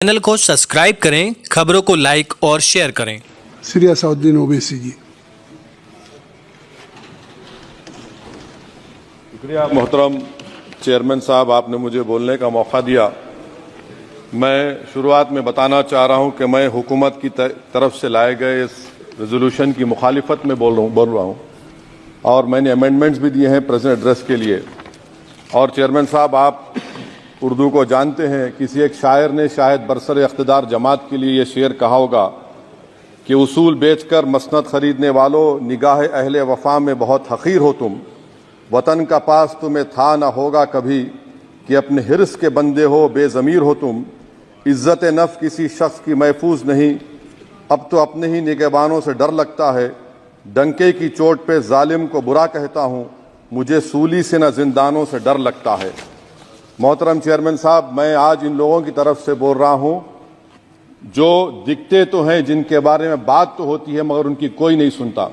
Channel को subscribe करें, खबरों को लाइक और शेयर करें। श्री असाउद्दीन ओवैसी जी। शुक्रिया मोहतरम चेयरमैन साहब, आपने मुझे बोलने का मौका दिया। मैं शुरुआत में बताना चाह रहा हूं कि मैं हुकूमत की तरफ से लाए गए इस रेजोल्यूशन की मुखालिफत में बोल रहा हूं और मैंने अमेंडमेंट्स भी दिए हैं प्रेजेंट एड्रेस के लिए। और चेयरमैन साहब, आप उर्दू को जानते हैं, किसी एक शायर ने शायद बरसर इख्तिदार जमात के लिए ये शेर कहा होगा कि उसूल बेचकर मसनद खरीदने वालों, निगाह अहले वफा में बहुत हकीर हो तुम, वतन का पास तुम्हें था न होगा कभी, कि अपने हिर्स के बंदे हो बेज़मीर हो तुम, इज्जत नफ्स किसी शख्स की महफूज नहीं, अब तो अपने ही निगहबानों से डर लगता है, डंके की चोट पे जालिम को बुरा कहता हूँ, मुझे सूली से न जिंदानों से डर लगता है। मोहतरम चेयरमैन साहब, मैं आज इन लोगों की तरफ से बोल रहा हूँ जो दिखते तो हैं, जिनके बारे में बात तो होती है मगर उनकी कोई नहीं सुनता।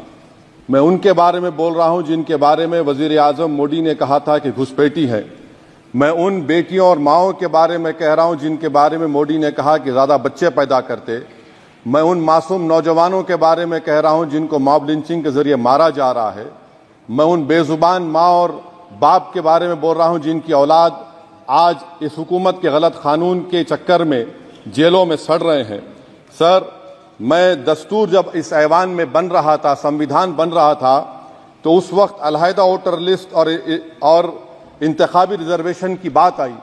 मैं उनके बारे में बोल रहा हूँ जिनके बारे में वजीर आजम मोदी ने कहा था कि घुसपैठी है। मैं उन बेटियों और माओं के बारे में कह रहा हूँ जिनके बारे में मोदी ने कहा कि ज़्यादा बच्चे पैदा करते। मैं उन मासूम नौजवानों के बारे में कह रहा हूँ जिनको मॉब लिंचिंग के जरिए मारा जा रहा है। मैं उन बेजुबान माँ और बाप के बारे में बोल रहा हूँ जिनकी औलाद आज इस हुकूमत के गलत कानून के चक्कर में जेलों में सड़ रहे हैं। सर, मैं दस्तूर जब इस ऐवान में बन रहा था, संविधान बन रहा था, तो उस वक्त अलहदा वोटर लिस्ट और इंतखाबी रिजर्वेशन की बात आई,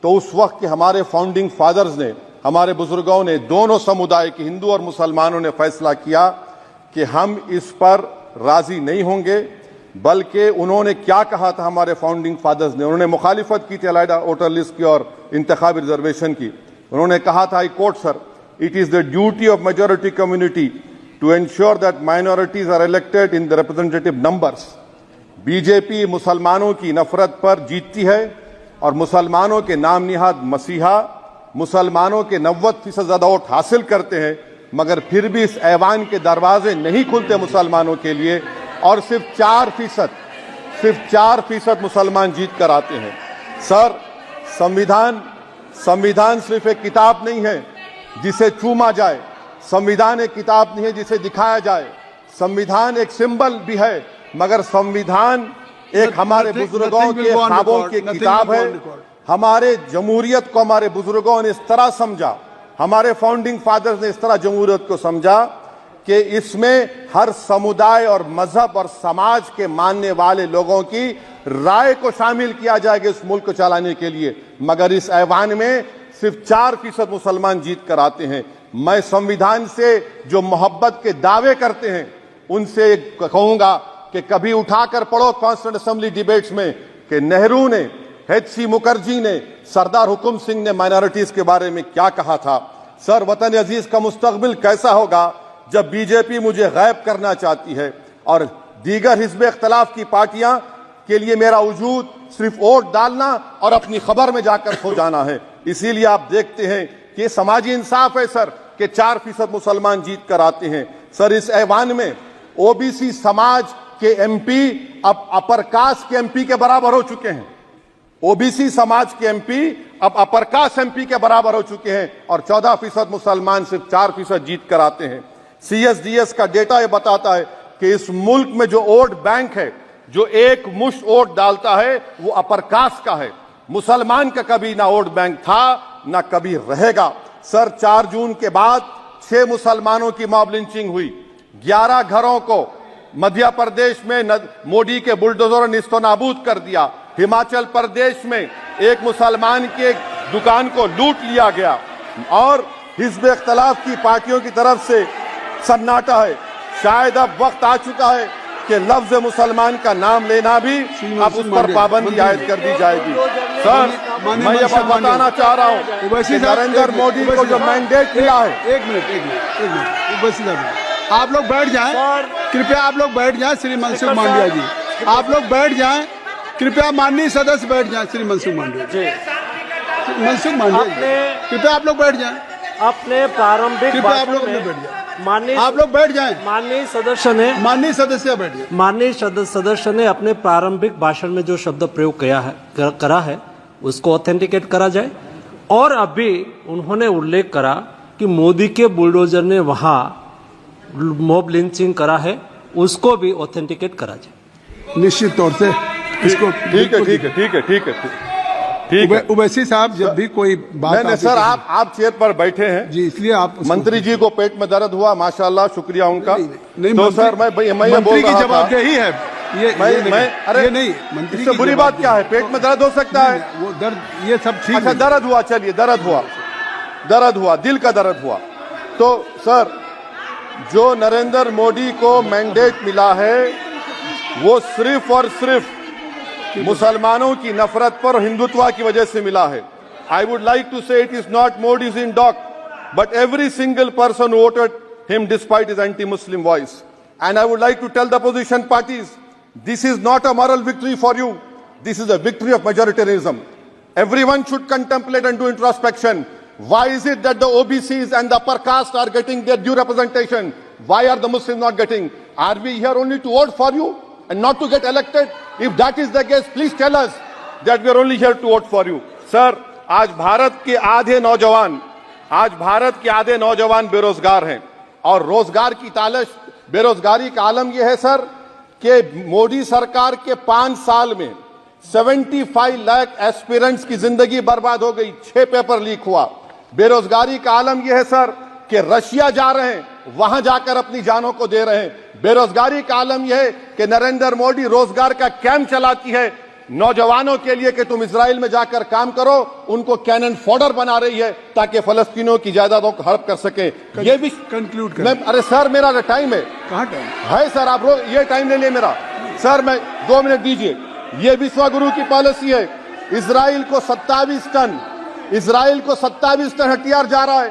तो उस वक्त के हमारे फाउंडिंग फादर्स ने, हमारे बुजुर्गों ने, दोनों समुदाय के हिंदू और मुसलमानों ने फैसला किया कि हम इस पर राजी नहीं होंगे। बल्कि उन्होंने क्या कहा था हमारे फाउंडिंग फादर्स ने, उन्होंने मुखालिफत की थी अलहदा वोटर लिस्ट की और इंतखाबी रिजर्वेशन की। उन्होंने कहा था, I quote sir, it is the duty of majority community to ensure that minorities are elected in the representative numbers. BJP मुसलमानों की नफरत पर जीतती है और मुसलमानों के नाम निहाद मसीहा मुसलमानों के 90% ज्यादा वोट हासिल करते हैं, मगर फिर भी इस ऐवान के दरवाजे नहीं खुलते मुसलमानों के लिए और सिर्फ 4% मुसलमान जीत कर आते हैं। सर, संविधान सिर्फ एक किताब नहीं है जिसे चूमा जाए, संविधान एक किताब नहीं है जिसे दिखाया जाए, संविधान एक सिंबल भी है, मगर संविधान एक हमारे बुजुर्गों के ख्वाबों की किताब है। हमारे जमहूरियत को हमारे बुजुर्गों ने इस तरह समझा, हमारे फाउंडिंग फादर्स ने इस तरह जमहूरियत को समझा कि इसमें हर समुदाय और मजहब और समाज के मानने वाले लोगों की राय को शामिल किया जाएगा इस मुल्क को चलाने के लिए, मगर इस ऐवान में सिर्फ 4% मुसलमान जीत कर आते हैं। मैं संविधान से जो मोहब्बत के दावे करते हैं उनसे कहूंगा कि कभी उठाकर पढ़ो कॉन्स्टिट्यूएंट असेंबली डिबेट्स में कि नेहरू ने, HC मुखर्जी ने, सरदार हुकुम सिंह ने माइनॉरिटीज के बारे में क्या कहा था। सर, वतन अजीज का मुस्तकबिल कैसा होगा जब बीजेपी मुझे गायब करना चाहती है और दीगर हिज़्ब इख्तिलाफ की पार्टियां के लिए मेरा वजूद सिर्फ वोट डालना और अपनी खबर में जाकर सो जाना है। इसीलिए आप देखते हैं कि समाजी इंसाफ है सर कि 4% मुसलमान जीत कर आते हैं। सर, इस ऐवान में ओबीसी समाज के MP अब अपर कास्ट के MP के बराबर हो चुके हैं। ओबीसी समाज के MP अब अपर कास्ट MP के बराबर हो चुके हैं और 14% मुसलमान सिर्फ 4% जीत कर आते हैं। CSDS का डेटा यह बताता है कि इस मुल्क में जो वोट बैंक है, जो एक मुश्त वोट डालता है, वो अपर कास्ट का है। मुसलमान का कभी ना वोट बैंक था ना कभी रहेगा। सर, 4 जून के बाद 6 मुसलमानों की मॉब लिंचिंग हुई, 11 घरों को मध्य प्रदेश में मोदी के बुलडोजर ने निस्तो नाबूद कर दिया। हिमाचल प्रदेश में एक मुसलमान की एक दुकान को लूट लिया गया और हिज़्ब इख्तिलाफ की पार्टियों की तरफ से सन्नाटा है। शायद अब वक्त आ चुका है कि लफ्ज मुसलमान का नाम लेना भी अब उस पर पाबंदी आयद कर दी जाएगी। सर, मैं ये बात बताना चाह रहा हूँ कि नरेंद्र मोदी को जो मैंडेट मिला है। एक मिनट, आप लोग बैठ जाएं, कृपया आप लोग बैठ जाएं। श्री मनसुख मांडविया जी, आप लोग बैठ जाएं, कृपया माननीय सदस्य बैठ जाएं। श्री मनसुख मांडविया जी, मनसुख मांडविया जी, कृपया आप लोग बैठ जाएं। अपने प्रारंभिक कृपया आप लोग बैठ जाएं। माननीय आप लोग बैठ जाएं। माननीय सदस्य ने बैठ जाएं। माननीय सदस्य ने अपने प्रारंभिक भाषण में जो शब्द प्रयोग करा है उसको ऑथेंटिकेट करा जाए और अभी उन्होंने उल्लेख करा कि मोदी के बुलडोजर ने वहां मॉब लिंचिंग करा है, उसको भी ऑथेंटिकेट करा जाए। निश्चित तौर से इसको ठीक है ठीक है ठीक है ठीक है ठीक है। उवैसी साहब जब भी कोई बात नहीं सर, आप चेयर पर बैठे हैं जी, इसलिए आप मंत्री जी को पेट में दर्द हुआ, माशाल्लाह, शुक्रिया उनका। नहीं, तो सर मैं ये बोल मंत्री की रहा था, जवाबदेही है अरे ये नहीं मंत्री इससे की बुरी बात क्या है? पेट में दर्द हो सकता है, वो दर्द ये सब ठीक अच्छा है। दर्द हुआ, चलिए दर्द हुआ, दिल का दर्द हुआ। तो सर जो नरेंद्र मोदी को मैंडेट मिला है वो सिर्फ और सिर्फ मुसलमानों की नफरत पर और हिंदुत्व की वजह से मिला है। I would like to say it is not Modi's in dock but every single person voted him despite his anti Muslim voice. And I would like to tell the opposition parties this is not a moral victory for you, this is a victory of majoritarianism. Everyone should contemplate and do introspection. Why is it that the OBCs and the upper caste are getting their due representation? Why are the Muslims not getting? Are we here only to vote for you and not to get elected? If that is the case, please tell us that we are only here to vote for you. Sir, आज भारत के आधे नौजवान बेरोजगार हैं और रोजगार की तालाश, बेरोजगारी का आलम यह है सर कि मोदी सरकार के 5 साल में 75 लाख एस्पिरेंट्स की जिंदगी बर्बाद हो गई, 6 पेपर लीक हुआ। बेरोजगारी का आलम यह है सर कि रशिया जा रहे हैं, वहां जाकर अपनी जानों को दे रहे हैं। बेरोजगारी का आलम यह है कि नरेंद्र मोदी रोजगार का कैंप चलाती है नौजवानों के लिए कि तुम इजराइल में जाकर काम करो, उनको कैनन फॉडर बना रही है ताकि फलस्तीनियों की जायदादों को हड़प कर सके। ये भी कंक्लूड कर। अरे सर मेरा टाइम है, कहाँ टाइम है सर? आप ये टाइम ले लिए मेरा सर, मैं 2 मिनट दीजिए। ये विश्वगुरु की पॉलिसी है, इजराइल को 27 टन हथियार जा रहा है।